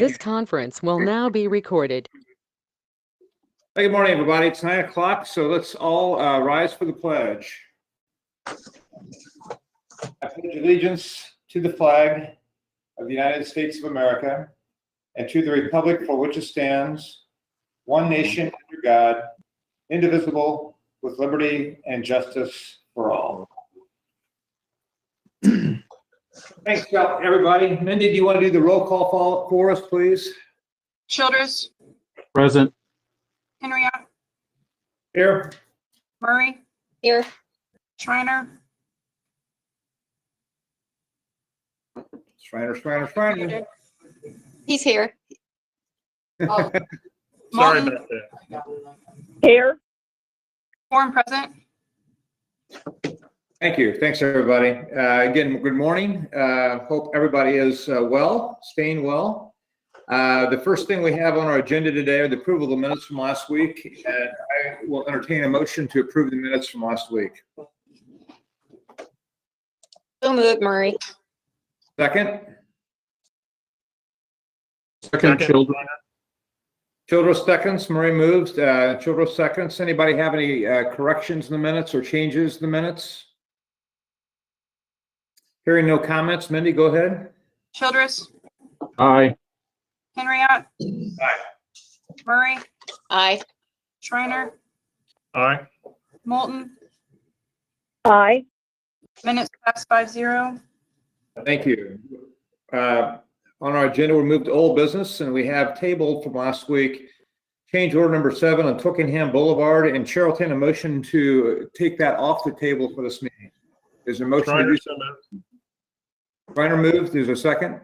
This conference will now be recorded. Hey, good morning, everybody. It's 9 o'clock, so let's all rise for the pledge. I pledge allegiance to the flag of the United States of America and to the republic for which it stands, one nation under God, indivisible, with liberty and justice for all. Thanks, everybody. Mindy, do you want to do the roll call for us, please? Childress. Present. Henriette. Here. Murray. Here. Schreiner. Schreiner. He's here. Oh. Sorry Martin. about that. Here. Quorum present. Thank you. Thanks, everybody. Again, good morning. Hope everybody is well, staying well. The first thing we have on our agenda today are the approval of the minutes from last week. And I will entertain a motion to approve the minutes from last week. So moved, Murray. Second? Second, Children. Childress seconds. Murray moves. Childress seconds. Anybody have any corrections in the minutes or changes in the minutes? Hearing no comments. Mindy, go ahead. Childress. Aye. Henriette. Aye. Murray. Aye. Schreiner. Aye. Moulton. Aye. Minutes passed 5-0. Thank you. On our agenda, we moved to old business, and we have tabled from last week change order number 7 on Twickenham Boulevard. And Cheryl, a motion to take that off the table for this meeting. Is there a motion to do so? Reiner moved. Is there a second?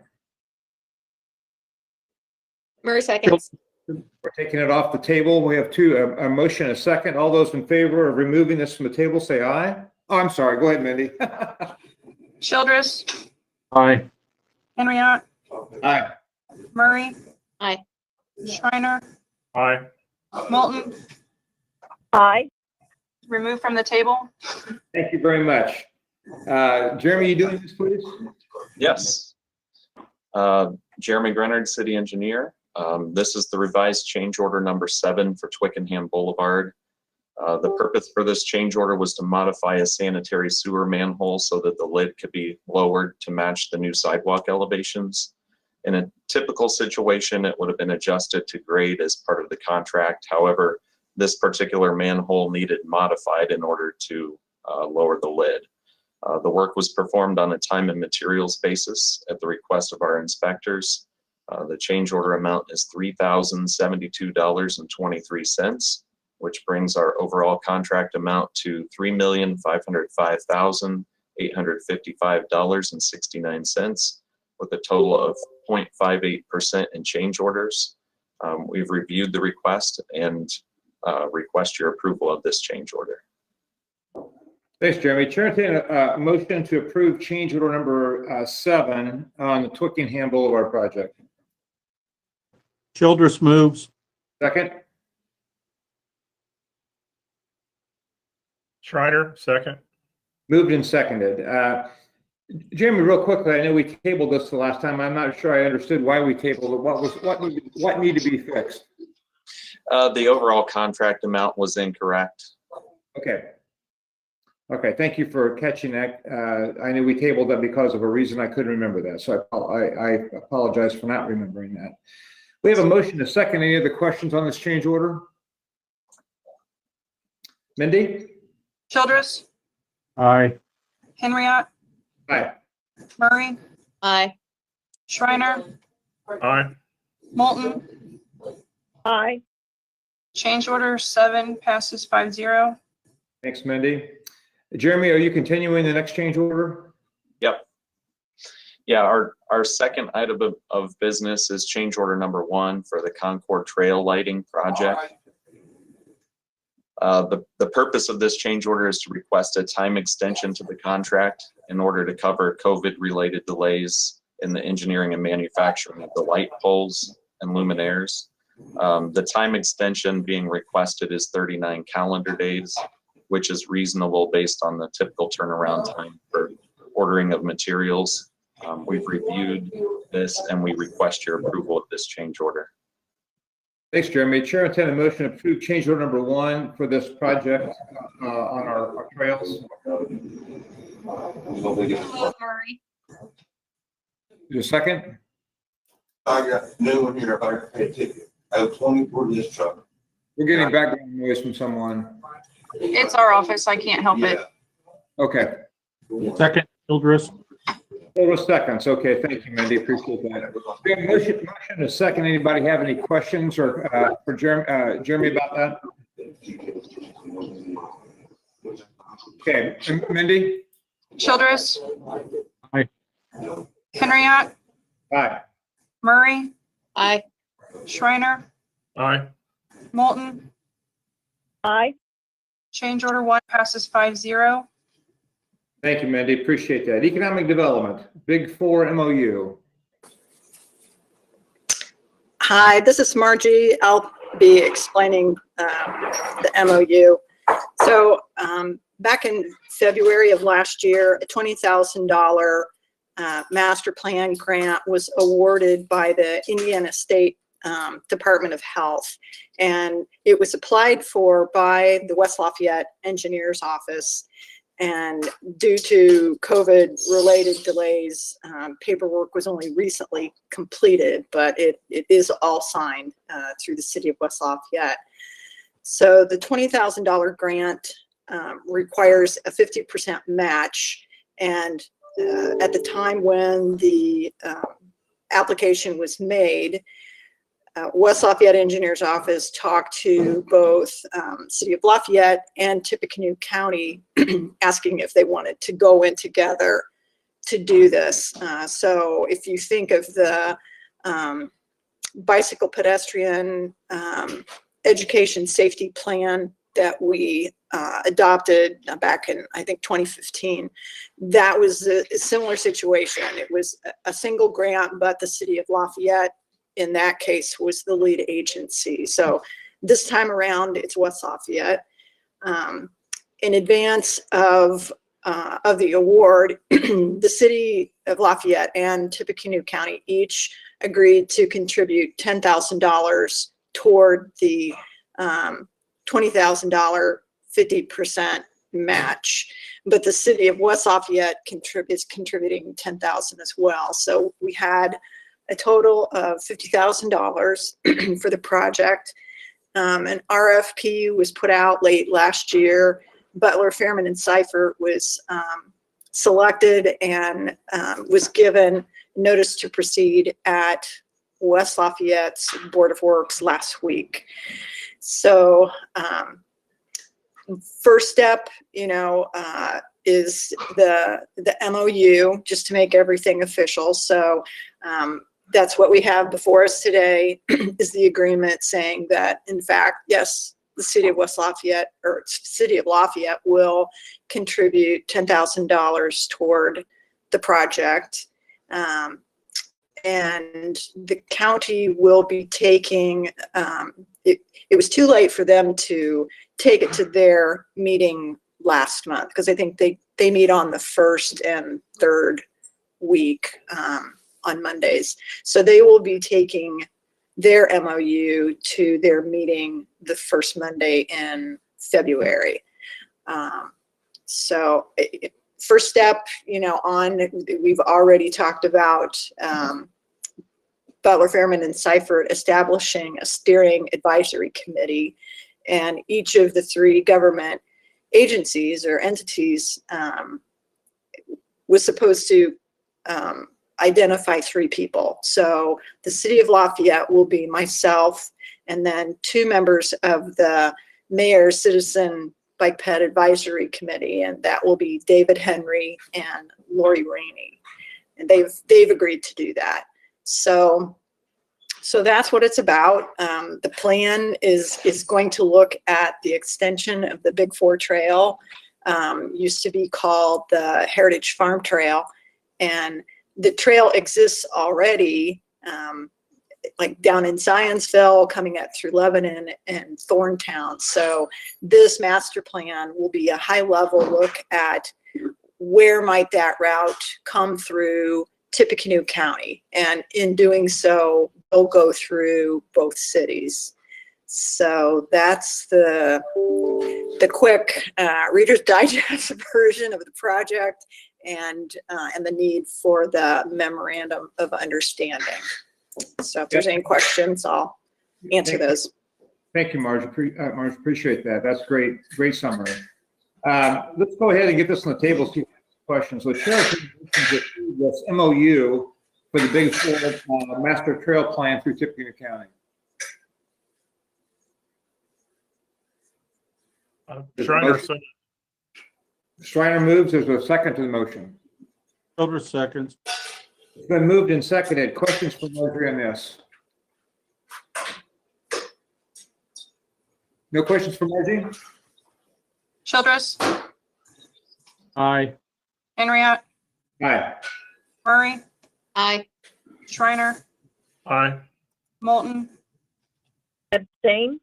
Murray seconds. We're taking it off the table. We have a motion and a second. All those in favor of removing this from the table, say aye. Oh, I'm sorry. Go ahead, Mindy. Childress. Aye. Henriette. Aye. Murray. Aye. Schreiner. Aye. Moulton. Aye. Removed from the table. Thank you very much. Jeremy, you doing this, please? Yes. Jeremy Grenard, City Engineer. This is the revised change order number 7 for Twickenham Boulevard. The purpose for this change order was to modify a sanitary sewer manhole so that the lid could be lowered to match the new sidewalk elevations. In a typical situation, it would have been adjusted to grade as part of the contract. However, this particular manhole needed modified in order to lower the lid. The work was performed on a time and materials basis at the request of our inspectors. The change order amount is $3,072.23, which brings our overall contract amount to $3,505,855.69, with a total of 0.58% in change orders. We've reviewed the request and request your approval of this change order. Thanks, Jeremy. Chair, a motion to approve change order number 7 on the Twickenham Boulevard project. Childress moves. Second? Schreiner, second. Moved and seconded. Jeremy, real quickly, I know we tabled this the last time. I'm not sure I understood why we tabled it. What needed to be fixed? The overall contract amount was incorrect. Okay. Okay, thank you for catching that. I knew we tabled that because of a reason I couldn't remember that, so I apologize for not remembering that. We have a motion to second. Any other questions on this change order? Mindy? Childress. Aye. Henriette. Aye. Murray. Aye. Schreiner. Aye. Moulton. Aye. Change order 7 passes 5-0. Thanks, Mindy. Jeremy, are you continuing the next change order? Yep. Yeah, our second item of business is change order number 1 for the Concord trail lighting project. The purpose of this change order is to request a time extension to the contract in order to cover COVID-related delays in the engineering and manufacturing of the light poles and luminaires. The time extension being requested is 39 calendar days, which is reasonable based on the typical turnaround time for ordering of materials. We've reviewed this, and we request your approval of this change order. Thanks, Jeremy. Chair, I intend a motion to approve change order number 1 for this project on our trails. Murray. Is there a second? I got new one here. If I can pay a ticket, I have 20 for this truck. We're getting background noise from someone. It's our office. I can't help it. Okay. Second, Childress. Total seconds. Okay, thank you, Mindy. Appreciate that. We have a motion and a second. Anybody have any questions or for Jeremy about that? Okay, Mindy? Childress. Aye. Henriette. Aye. Murray. Aye. Shriner. Aye. Moulton. Aye. Change order 1 passes 5-0. Thank you, Mindy. Appreciate that. Economic Development, Big 4 MOU. Hi, this is Margie. I'll be explaining the MOU. So back in February of last year, a $20,000 master plan grant was awarded by the Indiana State Department of Health. And it was applied for by the West Lafayette Engineer's Office. And due to COVID-related delays, paperwork was only recently completed, but it is all signed through the city of West Lafayette. So the $20,000 grant requires a 50% match. And at the time when the application was made, West Lafayette Engineer's Office talked to both City of Lafayette and Tippecanoe County asking if they wanted to go in together to do this. So if you think of the bicycle pedestrian education safety plan that we adopted back in, I think, 2015, that was a similar situation. It was a single grant, but the City of Lafayette in that case was the lead agency. So this time around, it's West Lafayette. In advance of the award, the City of Lafayette and Tippecanoe County each agreed to contribute $10,000 toward the $20,000 50% match. But the City of West Lafayette is contributing $10,000 as well. So we had a total of $50,000 for the project. An RFP was put out late last year. Butler, Fairman, and Seifert was selected and was given notice to proceed at West Lafayette's Board of Works last week. So first step, is the MOU, just to make everything official. So that's what we have before us today is the agreement saying that, in fact, yes, the City of West Lafayette or City of Lafayette will contribute $10,000 toward the project. And the county will be taking, it was too late for them to take it to their meeting last month, because I think they meet on the first and third week on Mondays. So they will be taking their MOU to their meeting the first Monday in February. So first step, we've already talked about Butler, Fairman, and Seifert establishing a steering advisory committee, and each of the 3 government agencies or entities was supposed to identify 3 people. So the City of Lafayette will be myself, and then 2 members of the Mayor's Citizen Bike Ped Advisory Committee, and that will be David Henry and Lori Rainey. And they've agreed to do that. So that's what it's about. The plan is going to look at the extension of the Big 4 Trail, used to be called the Heritage Farm Trail, and the trail exists already, like down in Zionsville, coming up through Lebanon and Thorntown. So this master plan will be a high-level look at where might that route come through Tippecanoe County. And in doing so, they'll go through both cities. So that's the quick Reader's Digest version of the project and the need for the memorandum of understanding. So if there's any questions, I'll answer those. Thank you, Marge. Marge, appreciate that. That's great summary. Let's go ahead and get this on the table, see if there's questions. So Cheryl, this MOU for the Big Four Master Trail Plan through Tippecanoe County. Shriner, so Shriner moves. There's a second to the motion. Childress seconds. It's been moved and seconded. Questions for Marjorie on this? No questions for Margie? Childress, Aye. Henriette, Aye. Murray, Aye. Shriner, Aye. Moulton. Abstain?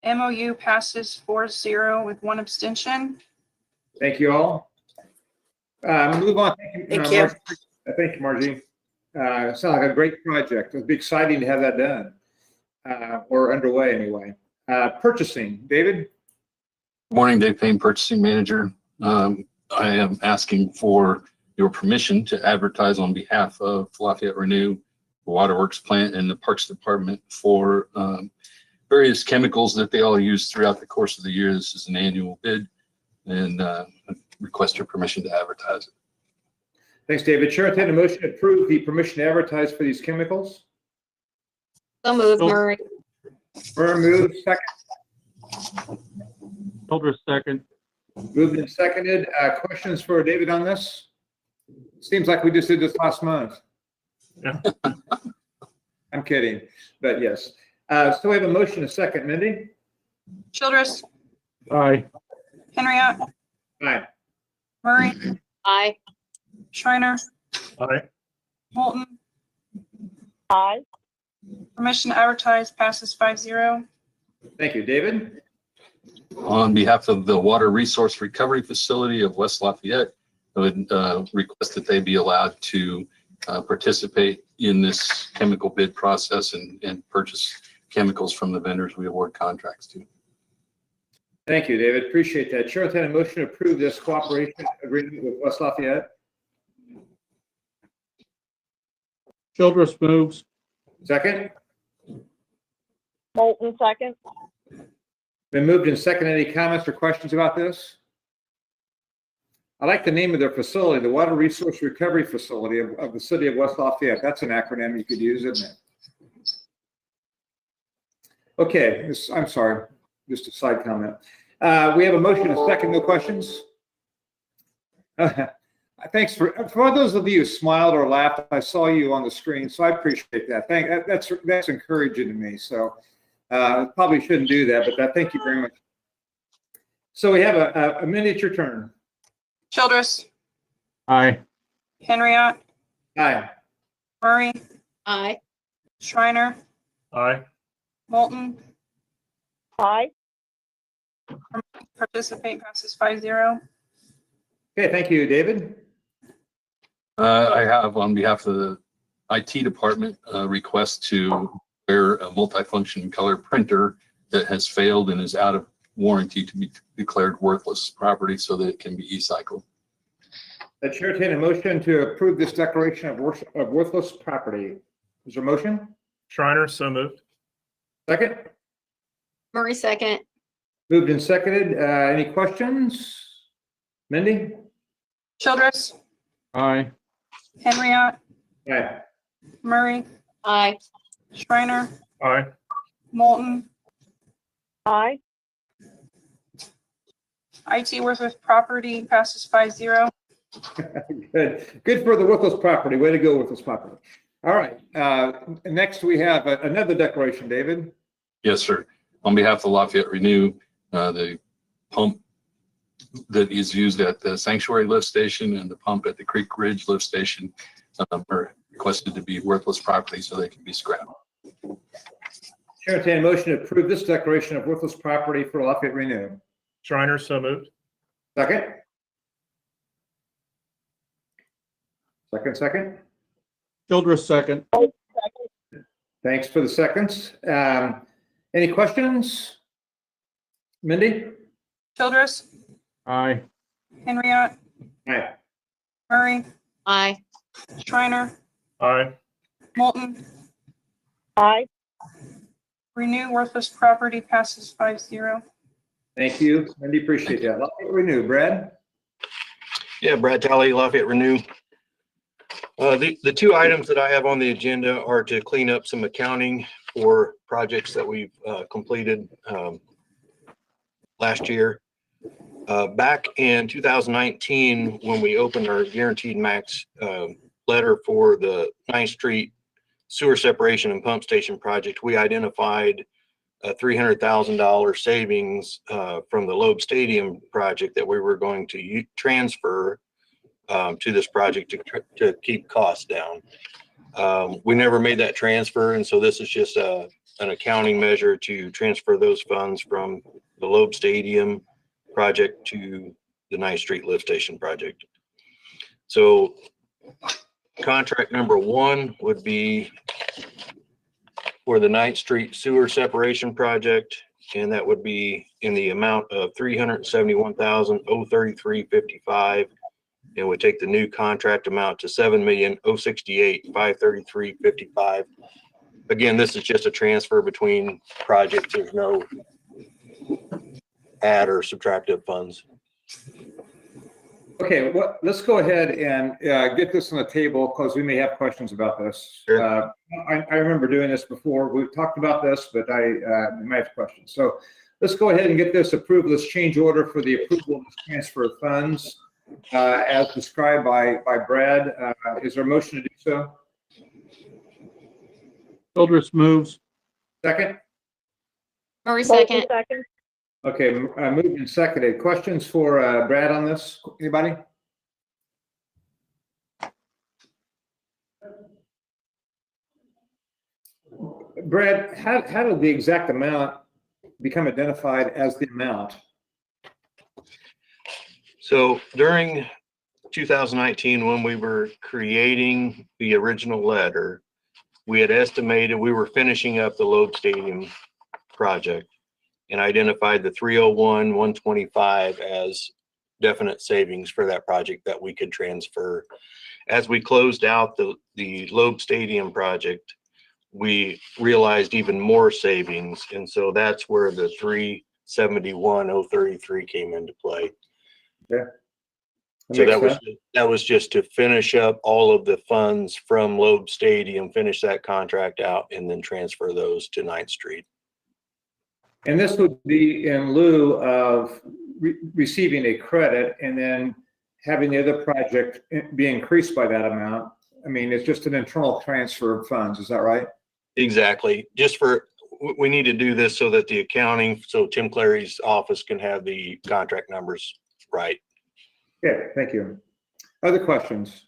MOU passes 4-0 with 1 abstention. Thank you all. Move on. Thank you. Thank you, Margie. Sounds like a great project. It'll be exciting to have that done, or underway anyway. Purchasing, David? Morning, Dave Payne, Purchasing Manager. I am asking for your permission to advertise on behalf of Lafayette Renew, the Waterworks Plant, and the Parks Department for various chemicals that they all use throughout the course of the year. This is an annual bid, and I request your permission to advertise it. Thanks, David. Chair, entertain a motion to approve the permission to advertise for these chemicals. So moved, Murray. Burr moves, second. Childress second. Moved and seconded. Questions for David on this? Seems like we just did this last month. Yeah. I'm kidding, but yes. So we have a motion, a second. Mindy? Childress, Aye. Henriette, Aye. Murray, Aye. Shriner, Aye. Moulton. Aye. Permission to advertise passes 5-0. Thank you. David? On behalf of the Water Resource Recovery Facility of West Lafayette, I would request that they be allowed to participate in this chemical bid process and purchase chemicals from the vendors we award contracts to. Thank you, David. Appreciate that. Chair, entertain a motion to approve this cooperation agreement with West Lafayette. Childress moves. Second? Moulton second. Been moved and seconded. Any comments or questions about this? I like the name of their facility, the Water Resource Recovery Facility of the City of West Lafayette. That's an acronym you could use, isn't it? Okay, I'm sorry, just a side comment. We have a motion, a second, no questions? Thanks for those of you who smiled or laughed. I saw you on the screen, so I appreciate that. That's encouraging to me. So probably shouldn't do that, but thank you very much. So we have a miniature turn. Childress, Aye. Henriette, Aye. Murray, Aye. Shriner, Aye. Moulton. Aye. Participate passes 5-0. Okay, thank you, David. I have, on behalf of the IT department, a request to wear a multifunction color printer that has failed and is out of warranty to be declared worthless property so that it can be e-cycled. The chair entertain a motion to approve this declaration of worthless property. Is there a motion? Shriner, so moved. Second? Murray second. Moved and seconded. Any questions? Mindy? Childress, Aye. Henriette, Aye. Murray, Aye. Shriner, Aye. Moulton. Aye. Good. Worthless property passes 5-0. Good for the worthless property. Way to go, worthless property. All right. Next, we have another declaration, David. Yes, sir. On behalf of Lafayette Renew, the pump that is used at the Sanctuary Lift Station and the pump at the Creek Ridge Lift Station are requested to be worthless property so they can be scrapped. Chair, entertain a motion to approve this declaration of worthless property for Lafayette Renew. Shriner, so moved. Second? Second. Childress, second. Thanks for the seconds. Any questions? Mindy? Childress, Aye. Henriette, Aye. Murray, Aye. Shriner, Aye. Moulton. Aye. Renew worthless property passes 5-0. Thank you, Mindy, appreciate that. Lafayette Renew, Brad? Yeah, Brad Talley, Lafayette Renew. The two items that I have on the agenda are to clean up some accounting for projects that we've completed last year. Back in 2019, when we opened our guaranteed max letter for the 9th Street sewer separation and pump station project, we identified a $300,000 savings from the Loeb Stadium project that we were going to transfer to this project to keep costs down. We never made that transfer, and so this is just an accounting measure to transfer those funds from the Loeb Stadium project to the 9th Street lift station project. So contract number 1 would be for the 9th Street sewer separation project, and that would be in the amount of $371,033.55. And would take the new contract amount to $7,068,533.55. Again, this is just a transfer between projects. There's no add or subtractive funds. Okay, well, let's go ahead and get this on the table because we may have questions about this. Sure. I remember doing this before. We've talked about this, but I might have questions. So let's go ahead and get this approved. Let's change order for the approval of this transfer of funds as described by Brad. Is there a motion to do so? Childress moves. Second? Murray second. Okay, moved and seconded. Questions for Brad on this? Anybody? Brad, how did the exact amount become identified as the amount? So during 2019, when we were creating the original letter, we had estimated we were finishing up the Loeb Stadium project and identified the 301, 125 as definite savings for that project that we could transfer. As we closed out the Loeb Stadium project, we realized even more savings. And so that's where the 371,033 came into play. Yeah. So that was just to finish up all of the funds from Loeb Stadium, finish that contract out, and then transfer those to 9th Street. And this would be in lieu of receiving a credit and then having the other project be increased by that amount. I mean, it's just an internal transfer of funds. Is that right? Exactly. We need to do this so that the accounting, so Tim Clary's office can have the contract numbers right. Okay, thank you. Other questions?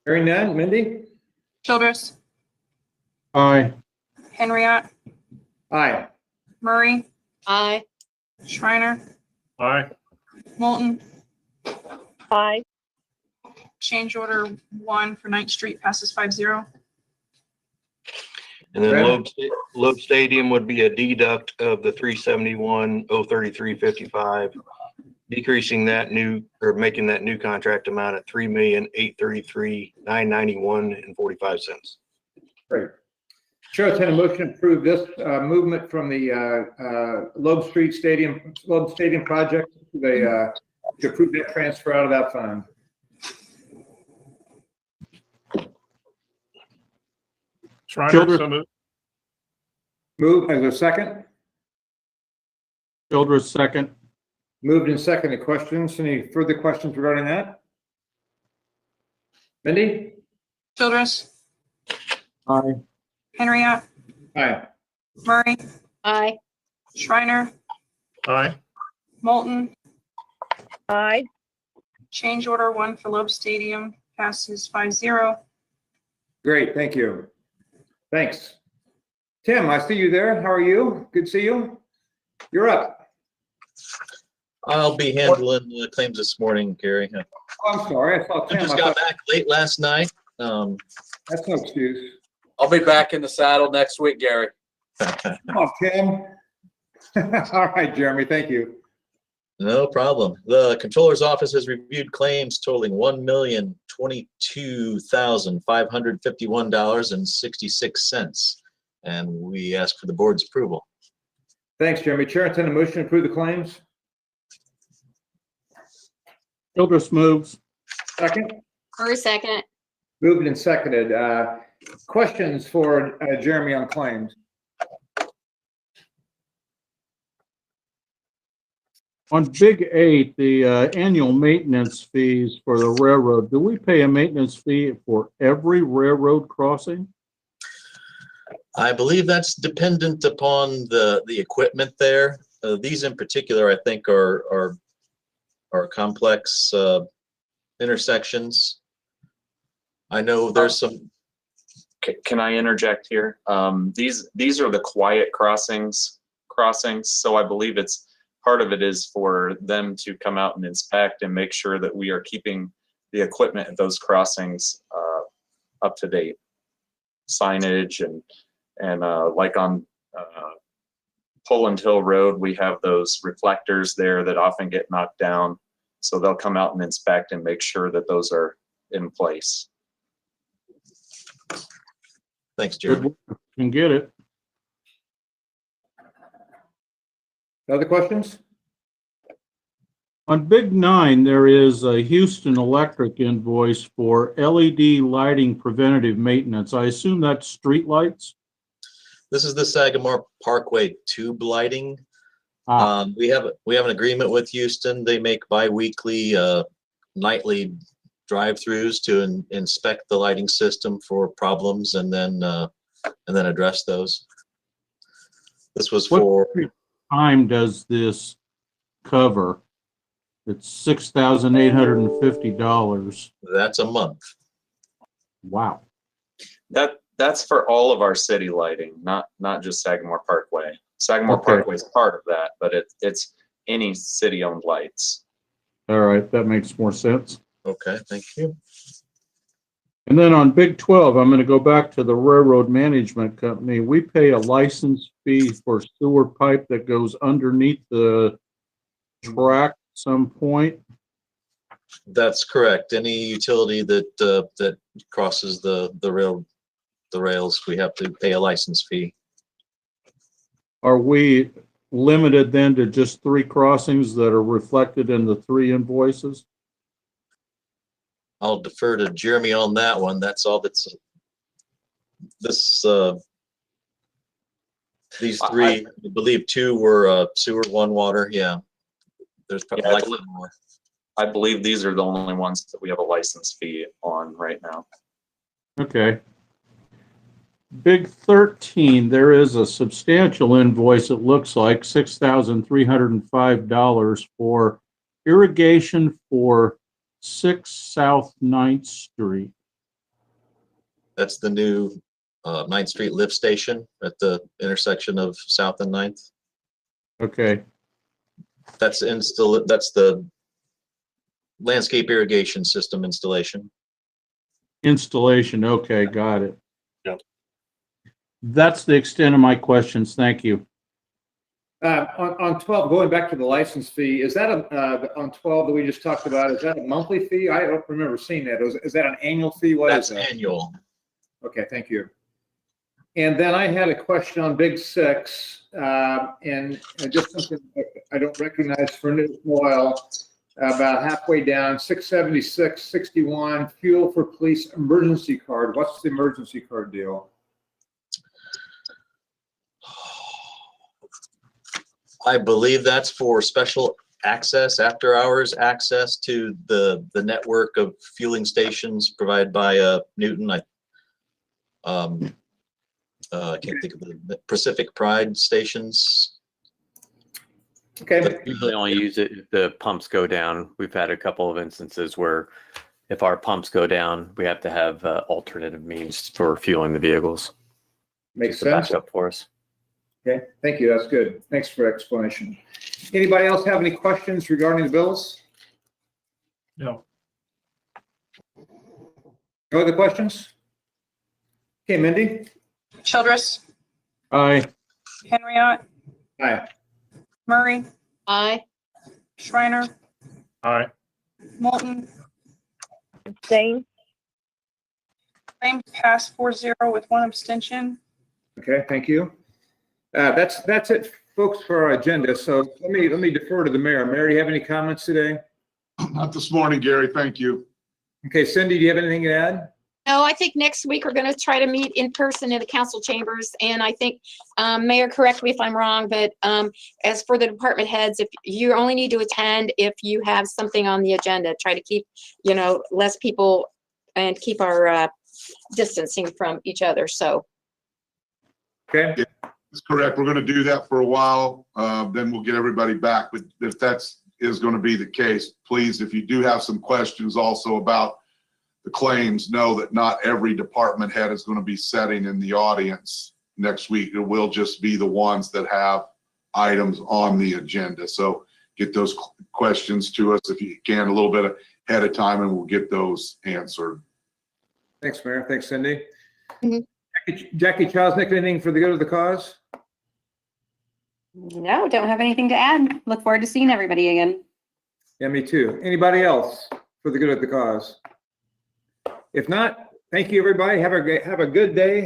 Hearing none, Mindy? Childress, Aye. Henriette, Aye. Murray, Aye. Shriner, Aye. Moulton. Aye. Change order 1 for 9th Street passes 5-0. And then Brad? Loeb Stadium would be a deduct of the 371,033.55, decreasing that making that new contract amount at $3,833,991.45. Great. Chair, will entertain a motion to approve this movement from the Loeb Stadium project to approve that transfer out of that fund. Shriner, Childress. so moved. Move, as a second? Childress, second. Moved and seconded. Questions? Any further questions regarding that? Mindy? Childress, Aye. Henriette, Aye. Murray, Aye. Shriner, Aye. Moulton. Aye. Change order 1 for Loeb Stadium passes 5-0. Great, thank you. Thanks. Tim, I see you there. How are you? Good to see you. You're up. I'll be handling the claims this morning, Gary. Oh, I'm sorry, I saw I Tim. just I got thought, back late last night. that's no excuse. I'll be back in the saddle next week, Gary. Come on, Tim. All right, Jeremy, thank you. No problem. The controller's office has reviewed claims totaling $1,022,551.66, and we ask for the board's approval. Thanks, Jeremy. Chair, entertain a motion to approve the claims. Childress moves. Second, For a second. moved and seconded. Questions for Jeremy on claims? On Big 8, the annual maintenance fees for the railroad, do we pay a maintenance fee for every railroad crossing? I believe that's dependent upon the equipment there. These in particular, I think, are complex intersections. I know there's some. Can I interject here? These are the quiet crossings. So I believe it's part of it is for them to come out and inspect and make sure that we are keeping the equipment at those crossings up to date. Signage and like on Pullen Hill Road, we have those reflectors there that often get knocked down. So they'll come out and inspect and make sure that those are in place. Thanks, Jeremy. Can get it. Other questions? On Big 9, there is a Houston Electric invoice for LED lighting preventative maintenance. I assume that's street lights? This is the Sagamore Parkway tube lighting. Ah, We have an agreement with Houston. They make bi-weekly, nightly drive-throughs to inspect the lighting system for problems and then address those. This was for. what time does this cover? It's $6,850. That's a month. Wow. That's for all of our city lighting, not just Sagamore Parkway. Sagamore Okay. Parkway is part of that, but it's any city-owned lights. All right, that makes more sense. Okay, thank you. And then on Big 12, I'm going to go back to the Railroad Management Company. We pay a license fee for sewer pipe that goes underneath the track at some point. That's correct. Any utility that crosses the rails, we have to pay a license fee. Are we limited then to just 3 crossings that are reflected in the 3 invoices? I'll defer to Jeremy on that one. That's all that's these 3, I believe 2 were sewer, 1 water. Yeah. There's probably likely more. I believe these are the only ones that we have a license fee on right now. Okay. Big 13, there is a substantial invoice, it looks like $6,305 for irrigation for 6 South 9th Street. That's the new 9th Street lift station at the intersection of South and 9th. Okay. That's the landscape irrigation system installation. Installation, okay, got it. Yep. That's the extent of my questions, thank you. On 12, going back to the license fee, is that on 12 that we just talked about, is that a monthly fee? I don't remember seeing that. Is that an annual fee? What is that? That's annual. Okay, thank you. And then I had a question on Big 6, and just something I don't recognize for a while, about halfway down, 67661, fuel for police emergency card. What's the emergency card deal? I believe that's for special access, after hours access to the network of fueling stations provided by Newton. I can't think of the Pacific Pride stations. Okay. Usually only use it if the pumps go down. We've had a couple of instances where if our pumps go down, we have to have alternative means for fueling the vehicles. Makes Just a sense. backup for us. Okay, thank you. That's good. Thanks for the explanation. Anybody else have any questions regarding the bills? No. No other questions? Okay, Mindy? Childress, Aye. Henriot, Aye. Murray, Aye. Shriner, Aye. Moulton. Abstain. Claims passed 4-0 with one abstention. Okay, thank you. That's it, folks, for our agenda. So let me defer to the mayor. Mayor, do you have any comments today? Not this morning, Gary. Thank you. Okay, Cindy, do you have anything to add? No, I think next week we're going to try to meet in person in the council chambers. And I think, Mayor, correct me if I'm wrong, but as for the department heads, if you only need to attend if you have something on the agenda, try to keep, less people and keep our distancing from each other. So. Okay. That's correct. We're going to do that for a while. Then we'll get everybody back. But if is going to be the case, please, if you do have some questions also about the claims, know that not every department head is going to be sitting in the audience next week. It will just be the ones that have items on the agenda. So get those questions to us if you can a little bit ahead of time, and we'll get those answered. Thanks, Mayor. Thanks, Cindy. Mhm. Jackie Chosnick, anything for the good of the cause? No, don't have anything to add. Look forward to seeing everybody again. Yeah, me too. Anybody else for the good of the cause? If not, thank you, everybody. Have a good day.